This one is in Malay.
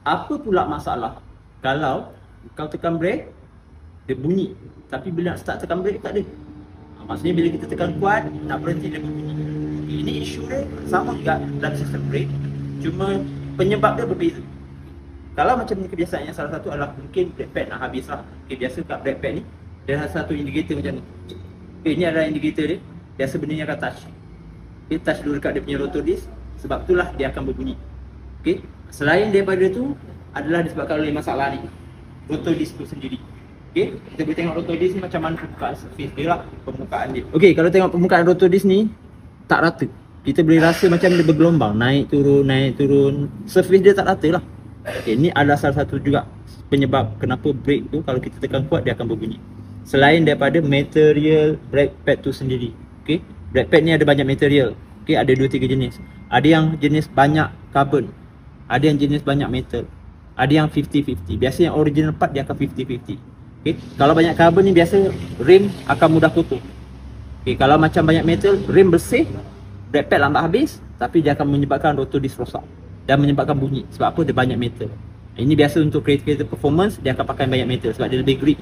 Apa pula masalah kalau kau tekan brake, dia bunyi, tapi bila nak start tekan brake tak ada. Maksudnya bila kita tekan kuat, nak berhenti dia berbunyi. Ini isu dia sama juga dalam sistem brake, cuma penyebab dia berbeza. Kalau macam ni kebiasaan yang salah satu adalah mungkin brake pad nak habis lah. Okay, biasa kat brake pad ni dia ada satu indicator macam ni. Okay, ini adalah indicator dia. Biasa benda ni akan touch. Okay, touch dulu dekat dia punya rotor disc. Sebab itulah dia akan berbunyi. Okay, selain daripada tu adalah disebabkan oleh masalah ni, rotor disc tu sendiri. Okay, kita boleh tengok rotor disc ni macam mana permukaan surface dia lah, permukaan dia. Okay, kalau tengok permukaan rotor disc ni tak rata. Kita boleh rasa macam dia bergelombang, naik turun. Surface dia tak rata lah. Okay, ni adalah salah satu juga penyebab kenapa brake tu kalau kita tekan kuat dia akan berbunyi. Selain daripada material brake pad tu sendiri. Okay, brake pad ni ada banyak material. Okay, ada 2-3 jenis. Ada yang jenis banyak carbon, ada yang jenis banyak metal, ada yang 50-50. Biasa yang original part dia akan 50-50. Okay, kalau banyak carbon ni biasa rim akan mudah kotor. Okay, kalau macam banyak metal, rim bersih, brake pad lambat habis, tapi dia akan menyebabkan rotor disc rosak dan menyebabkan bunyi. Sebab apa? Dia banyak metal. Ini biasa untuk creative performance, dia akan pakai banyak metal sebab dia lebih grip.